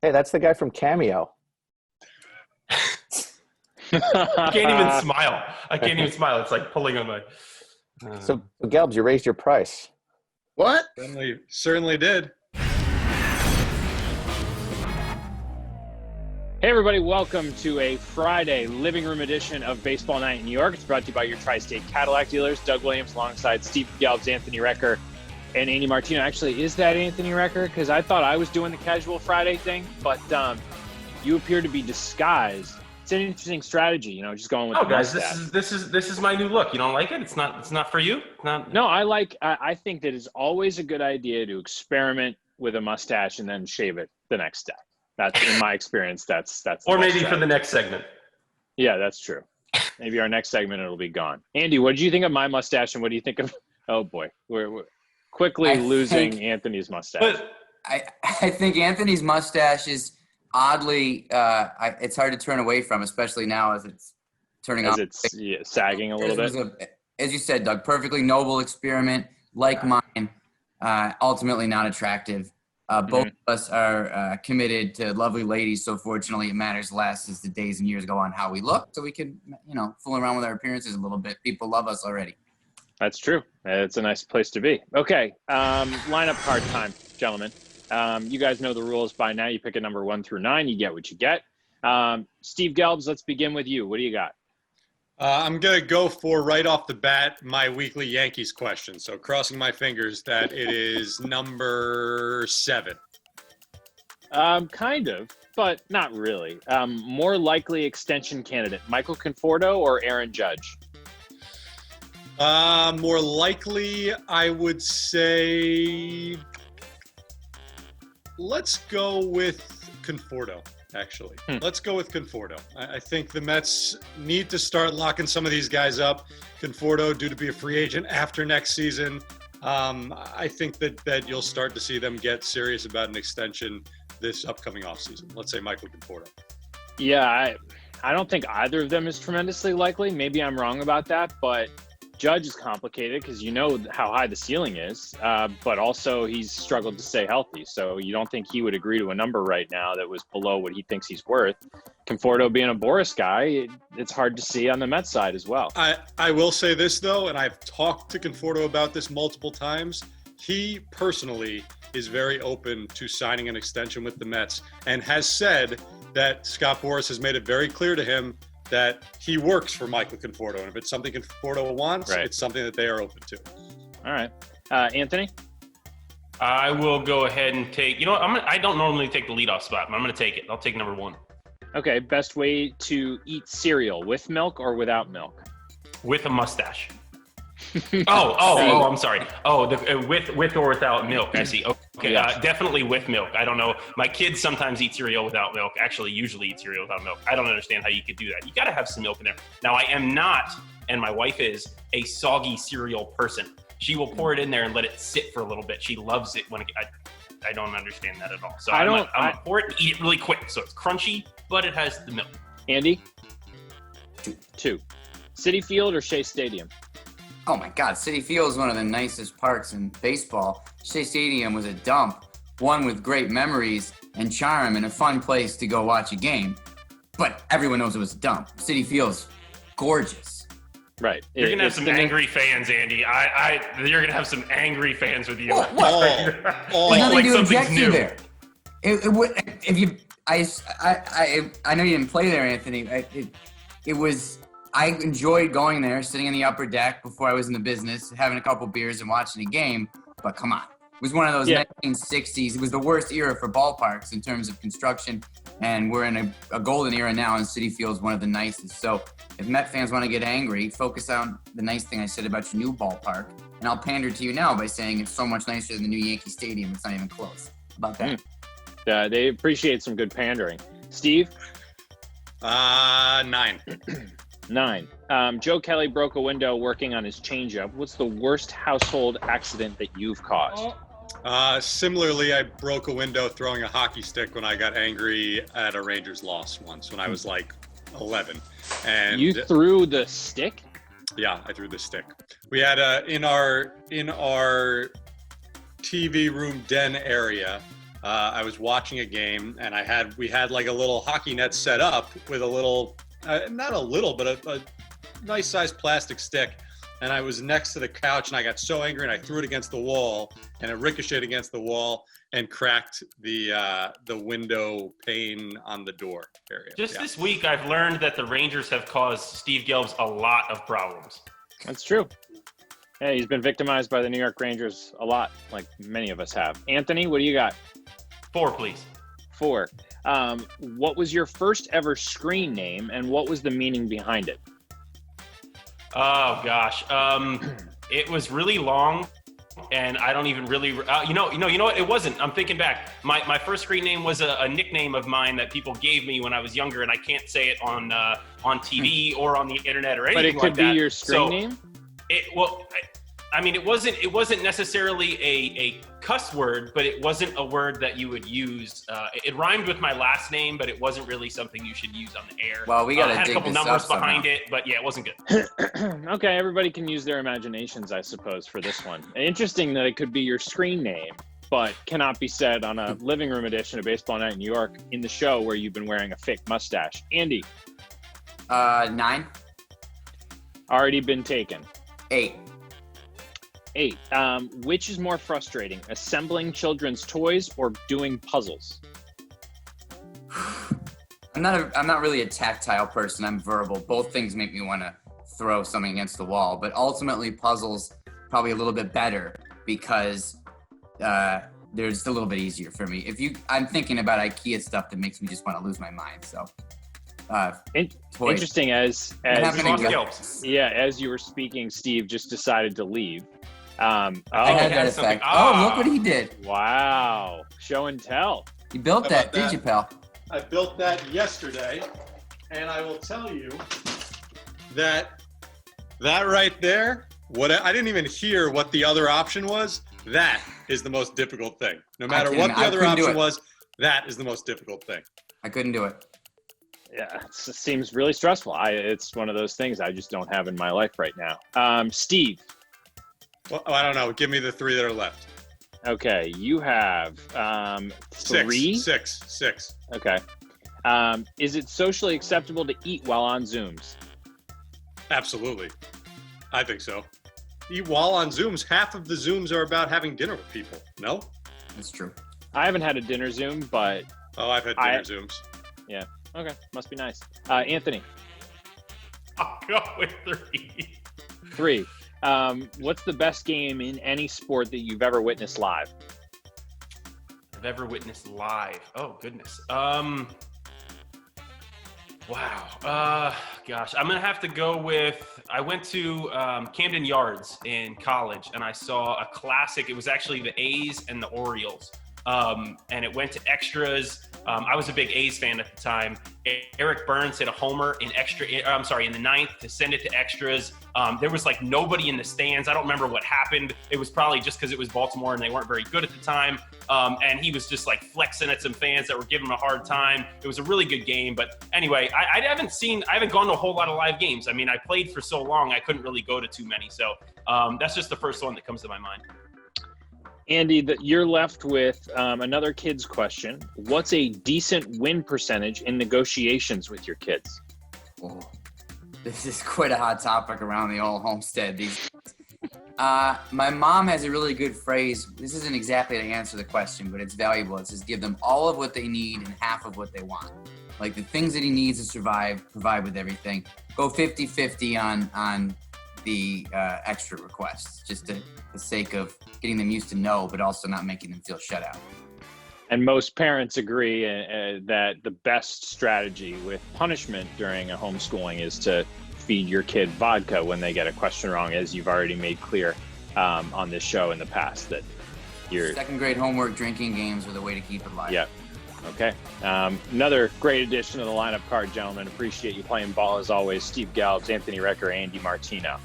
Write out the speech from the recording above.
Hey, that's the guy from Cameo. I can't even smile. It's like pulling on my. So, Gelbs, you raised your price. What? Certainly did. Hey everybody, welcome to a Friday living room edition of Baseball Night in New York. It's brought to you by your Tri-State Cadillac dealers, Doug Williams alongside Steve Gelbs, Anthony Recker, and Andy Martino. Actually, is that Anthony Recker? Because I thought I was doing the casual Friday thing, but you appear to be disguised. It's an interesting strategy, just going with the guys, mustache. this is my new look. You don't like it? It's not for you? No, I think that it's always a good idea to experiment with a mustache and then shave it the next day. That's in my experience. That's or maybe for the next segment. Yeah, that's true. Maybe our next segment it'll be gone. Andy, what did you think of my mustache, and what do you think of? Oh boy, we're quickly losing Anthony's mustache. But I think Anthony's mustache is oddly. It's hard to turn away from, especially now as it's turning off. It's sagging a little bit. As you said, Doug, perfectly noble experiment like mine. Ultimately not attractive. Both of us are committed to lovely ladies, so fortunately it matters less as the days and years go on how we look, so we can, fool around with our appearances a little bit. People love us already. That's true. It's a nice place to be. Okay, lineup card time, gentlemen. You guys know the rules by now. You pick a number 1 through 9, you get what you get. Steve Gelbs, let's begin with you. What do you got? I'm going to go for right off the bat my weekly Yankees question. So crossing my fingers that it is number 7. Kind of, but not really. More likely extension candidate, Michael Conforto or Aaron Judge? More likely, I would say, let's go with Conforto. Actually, let's go with Conforto. I think the Mets need to start locking some of these guys up. Conforto, due to be a free agent after next season, I think that you'll start to see them get serious about an extension this upcoming offseason. Let's say Michael Conforto. Yeah, I don't think either of them is tremendously likely. Maybe I'm wrong about that, but Judge is complicated because you know how high the ceiling is, but also he's struggled to stay healthy. So you don't think he would agree to a number right now that was below what he thinks he's worth. Conforto being a Boris guy, it's hard to see on the Mets side as well. I will say this, though, and I've talked to Conforto about this multiple times. He personally is very open to signing an extension with the Mets and has said that Scott Boras has made it very clear to him that he works for Michael Conforto, and if it's something Conforto wants, It's something that they are open to. All right. Anthony? I will go ahead and take, I don't normally take the leadoff spot, but I'm going to take it. I'll take number 1. Okay, best way to eat cereal, with milk or without milk? With a mustache. I'm sorry. With or without milk, I see. Okay, yeah. Definitely with milk. I don't know. My kids sometimes eat cereal without milk. Actually, usually eat cereal without milk. I don't understand how you could do that. You got to have some milk in there. Now, I am not, and my wife is, a soggy cereal person. She will pour it in there and let it sit for a little bit. She loves it when I don't understand that at all. So I'm gonna pour it and eat it really quick. So it's crunchy, but it has the milk. Andy? 2. Citi Field or Shea Stadium? Oh my God, Citi Field is one of the nicest parks in baseball. Shea Stadium was a dump, one with great memories and charm and a fun place to go watch a game. But everyone knows it was a dump. Citi Field's gorgeous. Right. You're going to have some angry fans, Andy. You're going to have some angry fans with you. There's nothing to object to there. I know you didn't play there, Anthony. I enjoyed going there, sitting on the upper deck before I was in the business, having a couple beers and watching a game. But come on. It was one of those 1960s. It was the worst era for ballparks in terms of construction. And we're in a golden era now, and Citi Field is one of the nicest. So if Met fans want to get angry, focus on the nice thing I said about your new ballpark. And I'll pander to you now by saying it's so much nicer than the new Yankee Stadium. It's not even close. How about that? They appreciate some good pandering. Steve? 9. 9. Joe Kelly broke a window working on his changeup. What's the worst household accident that you've caused? Similarly, I broke a window throwing a hockey stick when I got angry at a Rangers loss once when I was like 11. And you threw the stick? Yeah, I threw the stick. We had in our TV room den area, I was watching a game, and we had like a little hockey net set up with a little, not a little, but a nice sized plastic stick. And I was next to the couch, and I got so angry, and I threw it against the wall, and it ricocheted against the wall and cracked the window pane on the door area. Just this week, I've learned that the Rangers have caused Steve Gelbs a lot of problems. That's true. Hey, he's been victimized by the New York Rangers a lot, like many of us have. Anthony, what do you got? 4, please. 4. What was your first ever screen name, and what was the meaning behind it? Oh gosh, it was really long, and I don't even really. You know what? It wasn't. I'm thinking back. My first screen name was a nickname of mine that people gave me when I was younger, and I can't say it on TV or on the internet or anything like that. But it could be your screen name. It wasn't necessarily a cuss word, but it wasn't a word that you would use. It rhymed with my last name, but it wasn't really something you should use on the air. Well, we got to had a dig couple this numbers up somehow. behind it, but yeah, it wasn't good. Okay, everybody can use their imaginations, I suppose, for this one. Interesting that it could be your screen name, but cannot be said on a living room edition of Baseball Night in New York in the show where you've been wearing a fake mustache. Andy. 9. Already been taken. 8. 8. Which is more frustrating, assembling children's toys or doing puzzles? I'm not really a tactile person. I'm verbal. Both things make me want to throw something against the wall, but ultimately puzzles probably a little bit better because they're just a little bit easier for me. I'm thinking about IKEA stuff that makes me just want to lose my mind. So, toys. Interesting as you were speaking, Steve just decided to leave. I had that effect. Oh, look what he did. Wow. Show and tell. You built that, did you, pal? I built that yesterday, and I will tell you that right there, I didn't even hear what the other option was. That is the most difficult thing. No matter what the other option was, that is the most difficult thing. I couldn't do it. Yeah, it seems really stressful. It's one of those things I just don't have in my life right now. Steve. Well, I don't know. Give me the 3 that are left. Okay, you have 3? 6. Okay. Is it socially acceptable to eat while on Zooms? Absolutely. I think so. Eat while on Zooms. Half of the Zooms are about having dinner with people. No? That's true. I haven't had a dinner Zoom, but... Oh, I've had dinner Zooms. Yeah. Okay. Must be nice. Anthony. I'll go with 3. 3. What's the best game in any sport that you've ever witnessed live? I've ever witnessed live. Oh, goodness. Wow. Gosh, I'm going to have to go with, I went to Camden Yards in college, and I saw a classic. It was actually the A's and the Orioles. And it went to extras. I was a big A's fan at the time. Eric Burns hit a homer in the 9th to send it to extras. There was like nobody in the stands. I don't remember what happened. It was probably just because it was Baltimore and they weren't very good at the time. And he was just like flexing at some fans that were giving him a hard time. It was a really good game. But anyway, I haven't gone to a whole lot of live games. I mean, I played for so long, I couldn't really go to too many. So that's just the first one that comes to my mind. Andy, you're left with another kid's question. What's a decent win percentage in negotiations with your kids? Oh, this is quite a hot topic around the old homestead these days. My mom has a really good phrase. This isn't exactly to answer the question, but it's valuable. It says, give them all of what they need and half of what they want. Like the things that he needs to survive, provide with everything. Go 50-50 on the extra requests, just to the sake of getting them used to no, but also not making them feel shut out. And most parents agree that the best strategy with punishment during a homeschooling is to feed your kid vodka when they get a question wrong, as you've already made clear on this show in the past that you're... Second grade homework, drinking games are the way to keep it alive. Yeah. Okay. Another great addition to the lineup card, gentlemen. Appreciate you playing ball as always. Steve Gelbs, Anthony Recker, Andy Martino.